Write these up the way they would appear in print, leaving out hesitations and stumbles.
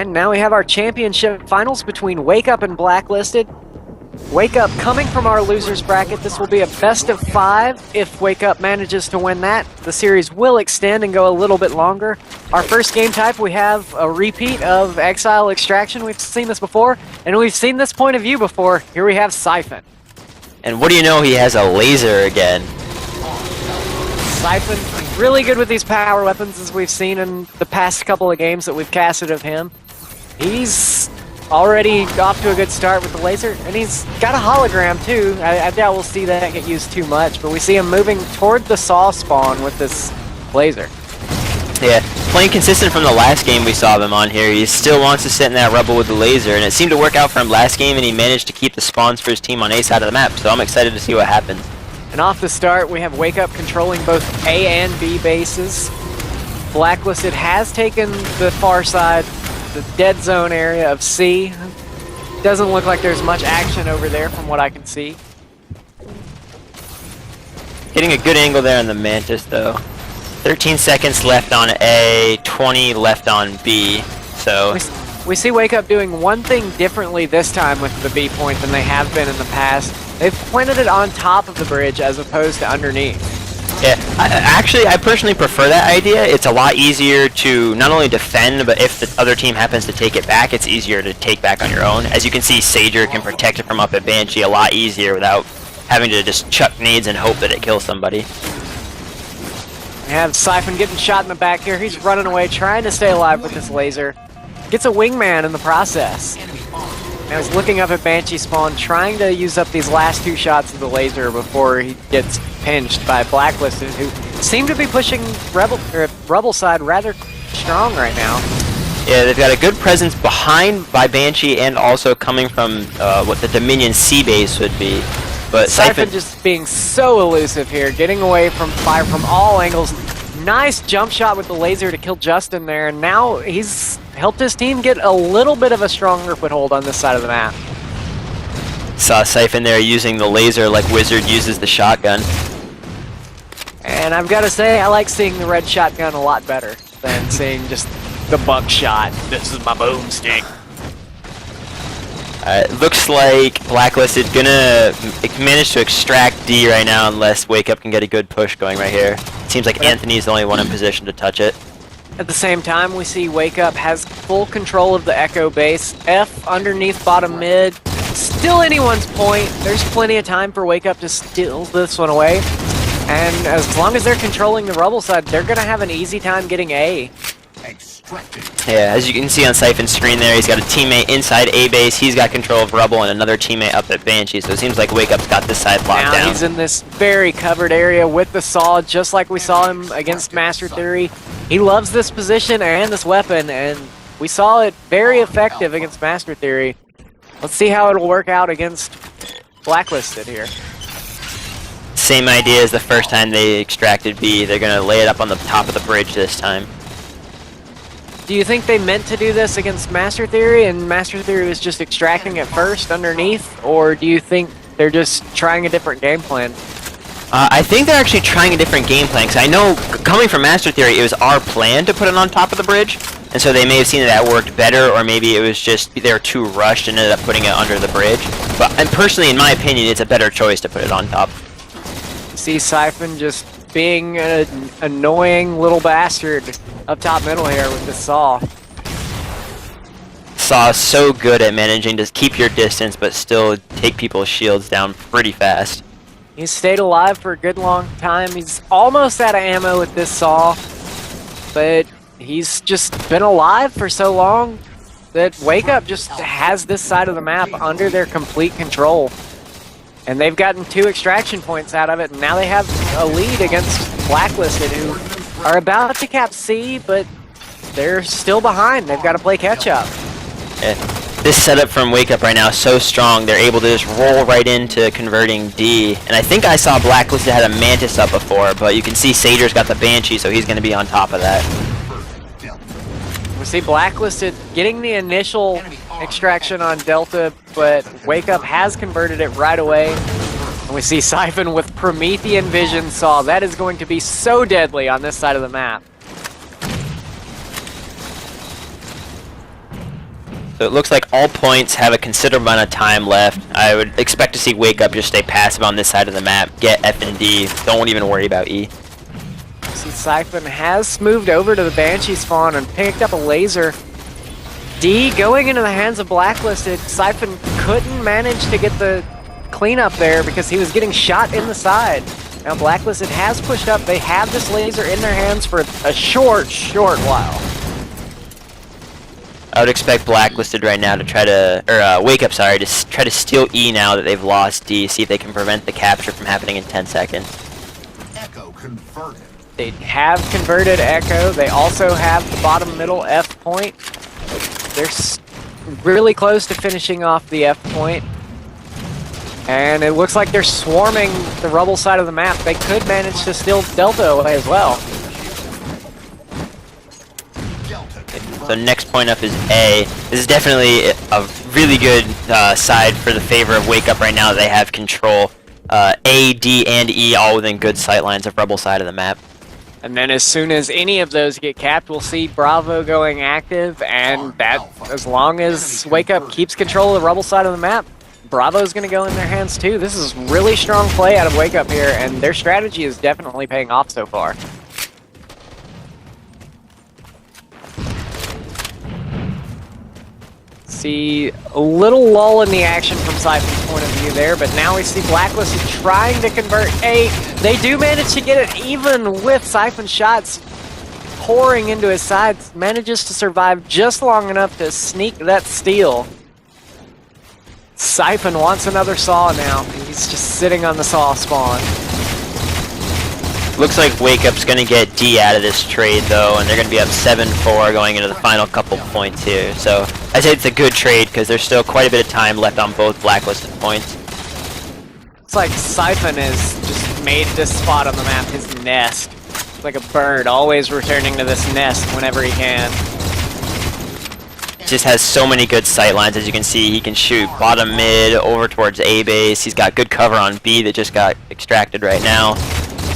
And now we have our championship finals between Wake Up and Blacklisted. Wake Up coming from our losers bracket. This will be a best of 5. If Wake Up manages to win that, the series will extend and go a little bit longer. Our first game type, we have a repeat of Exile Extraction. We've seen this before, and we've seen this point of view before. Here we have Siphon. And what do you know, he has a laser again. Siphon, really good with these power weapons, as we've seen in the past couple of games that we've casted of him. He's already off to a good start with the laser, and he's got a hologram too. I doubt we'll see that get used too much, but we see him moving toward the saw spawn with this laser. Yeah, playing consistent from the last game we saw him on here. He still wants to sit in that rubble with the laser, and it seemed to work out for him last game, and he managed to keep the spawns for his team on A side of the map, so I'm excited to see what happens. And off the start, we have Wake Up controlling both A and B bases. Blacklisted has taken the far side, the dead zone area of C. Doesn't look like there's much action over there from what I can see. Getting a good angle there on the Mantis though. 13 seconds left on A, 20 left on B, so... We see Wake Up doing one thing differently this time with the B point than they have been in the past. They've planted it on top of the bridge as opposed to underneath. Yeah, I personally prefer that idea. It's a lot easier to not only defend, but if the other team happens to take it back, it's easier to take back on your own. As you can see, Sager can protect it from up at Banshee a lot easier without having to just chuck nades and hope that it kills somebody. We have Siphon getting shot in the back here. He's running away, trying to stay alive with this laser. Gets a wingman in the process. Now he's looking up at Banshee spawn, trying to use up these last 2 shots of the laser before he gets pinched by Blacklisted, who seem to be pushing Rebel side rather strong right now. Yeah, they've got a good presence behind by Banshee and also coming from what the Dominion C base would be. But Siphon just being so elusive here, getting away from fire from all angles. Nice jump shot with the laser to kill Justin there, and now he's helped his team get a little bit of a stronger foothold on this side of the map. Saw Siphon there using the laser like Wizard uses the shotgun. And I've got to say, I like seeing the red shotgun a lot better than seeing just the buckshot. This is my boomstick. Looks like Blacklisted gonna manage to extract D right now unless Wake Up can get a good push going right here. Seems like Anthony's the only one in position to touch it. At the same time, we see Wake Up has full control of the Echo base. F underneath bottom mid. Still anyone's point. There's plenty of time for Wake Up to steal this one away. And as long as they're controlling the Rebel side, they're going to have an easy time getting A. Yeah, as you can see on Siphon's screen there, he's got a teammate inside A base, he's got control of Rebel, and another teammate up at Banshee, so it seems like Wake Up's got this side locked down. Now he's in this very covered area with the saw, just like we saw him against Master Theory. He loves this position and this weapon, and we saw it very effective against Master Theory. Let's see how it'll work out against Blacklisted here. Same idea as the first time they extracted B. They're going to lay it up on the top of the bridge this time. Do you think they meant to do this against Master Theory and Master Theory was just extracting it first underneath? Or do you think they're just trying a different game plan? I think they're actually trying a different game plan, because I know coming from Master Theory, it was our plan to put it on top of the bridge, and so they may have seen that worked better, or maybe it was just they were too rushed and ended up putting it under the bridge. But and personally, in my opinion, it's a better choice to put it on top. See Siphon just being an annoying little bastard up top middle here with the saw. Saw is so good at managing to keep your distance, but still take people's shields down pretty fast. He's stayed alive for a good long time. He's almost out of ammo with this saw, but he's just been alive for so long that Wake Up just has this side of the map under their complete control. And they've gotten 2 extraction points out of it, and now they have a lead against Blacklisted, who are about to cap C, but they're still behind. They've got to play catch-up. Yeah. This setup from Wake Up right now is so strong, they're able to just roll right into converting D. And I think I saw Blacklisted had a Mantis up before, but you can see Sager's got the Banshee, so he's going to be on top of that. We see Blacklisted getting the initial extraction on Delta, but Wake Up has converted it right away. And we see Siphon with Promethean Vision Saw. That is going to be so deadly on this side of the map. So it looks like all points have a considerable amount of time left. I would expect to see Wake Up just stay passive on this side of the map, get F and D, don't even worry about E. See, Siphon has moved over to the Banshee spawn and picked up a laser. D going into the hands of Blacklisted. Siphon couldn't manage to get the cleanup there because he was getting shot in the side. Now Blacklisted has pushed up. They have this laser in their hands for a short while. I would expect Blacklisted right now to try to, or Wake Up, sorry, to try to steal E now that they've lost D, see if they can prevent the capture from happening in 10 seconds. Echo converted. They have converted Echo. They also have the bottom middle F point. They're really close to finishing off the F point. And it looks like they're swarming the rubble side of the map. They could manage to steal Delta away as well. So next point up is A. This is definitely a really good side for the favor of Wake Up right now. They have control. A, D, and E all within good sight lines of rubble side of the map. And then as soon as any of those get capped, we'll see Bravo going active, and that, as long as Wake Up keeps control of the rubble side of the map, Bravo's going to go in their hands too. This is really strong play out of Wake Up here, and their strategy is definitely paying off so far. See a little lull in the action from Siphon's point of view there, but now we see Blacklisted trying to convert A. They do manage to get it even with Siphon's shots pouring into his sides. Manages to survive just long enough to sneak that steal. Siphon wants another saw now. He's just sitting on the saw spawn. Looks like Wake Up's going to get D out of this trade, though, and they're going to be up 7-4 going into the final couple points here. So I'd say it's a good trade because there's still quite a bit of time left on both Blacklisted points. It's like Siphon has just made this spot on the map his nest. It's like a bird, always returning to this nest whenever he can. Just has so many good sight lines. As you can see, he can shoot bottom mid over towards A base. He's got good cover on B that just got extracted right now.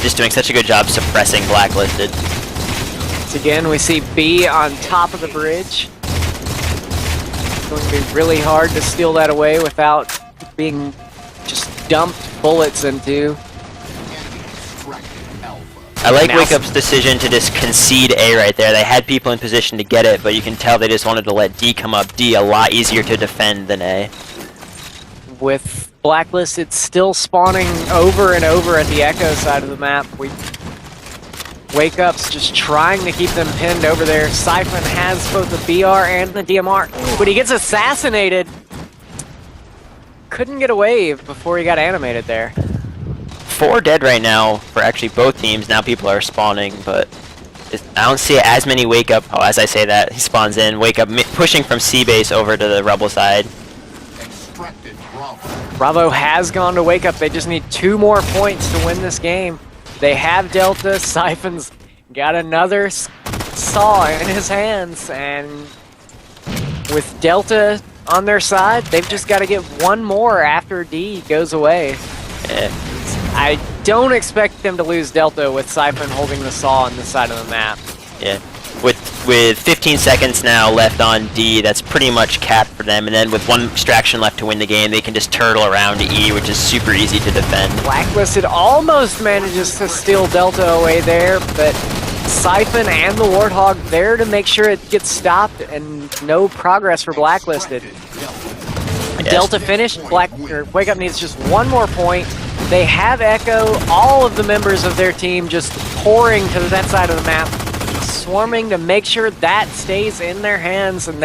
Just doing such a good job suppressing Blacklisted. Once again, we see B on top of the bridge. It's going to be really hard to steal that away without being just dumped bullets into. I like Wake Up's decision to just concede A right there. They had people in position to get it, but you can tell they just wanted to let D come up. D a lot easier to defend than A. With Blacklisted still spawning over and over at the Echo side of the map, Wake Up's just trying to keep them pinned over there. Siphon has both the BR and the DMR, but he gets assassinated. Couldn't get away before he got animated there. 4 dead right now for actually both teams. Now people are spawning, but I don't see as many Wake Up. Oh, as I say that, he spawns in. Wake Up pushing from C base over to the Rebel side. Bravo has gone to Wake Up. They just need 2 more points to win this game. They have Delta. Siphon's got another saw in his hands, and with Delta on their side, they've just got to get 1 more after D goes away. Yeah. I don't expect them to lose Delta with Siphon holding the saw on this side of the map. Yeah. With 15 seconds now left on D, that's pretty much capped for them. And then with 1 extraction left to win the game, they can just turtle around to E, which is super easy to defend. Blacklisted almost manages to steal Delta away there, but Siphon and the Warthog there to make sure it gets stopped, and no progress for Blacklisted. Yes. Delta finished. Wake Up needs just 1 more point. They have Echo, all of the members of their team just pouring to that side of the map, swarming to make sure that stays in their hands, and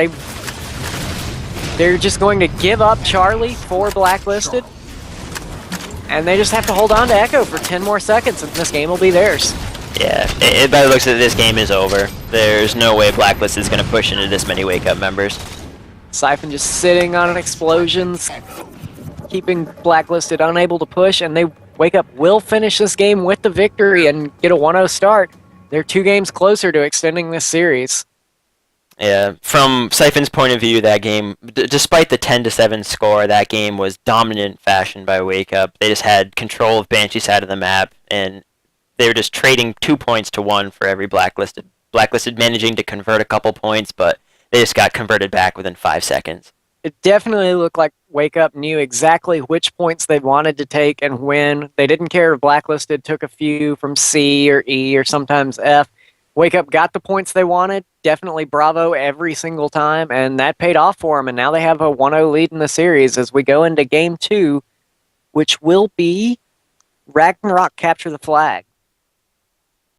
they're just going to give up Charlie for Blacklisted, and they just have to hold on to Echo for 10 more seconds, and this game will be theirs. Yeah, it by the looks of it, this game is over. There's no way Blacklisted is going to push into this many Wake Up members. Siphon just sitting on explosions, keeping Blacklisted unable to push, and they Wake Up will finish this game with the victory and get a 1-0 start. They're 2 games closer to extending this series. Yeah, from Siphon's point of view, that game, despite the 10-7 score, that game was dominant fashion by Wake Up. They just had control of Banshee side of the map, and they were just trading 2 points to 1 for every Blacklisted. Blacklisted managing to convert a couple points, but They just got converted back within 5 seconds. It definitely looked like Wake Up knew exactly which points they wanted to take and when. They didn't care if Blacklisted took a few from C or E or sometimes F. Wake Up got the points they wanted, definitely Bravo every single time, and that paid off for them. And now they have a 1-0 lead in the series as we go into Game 2, which will be Ragnarok Capture the Flag.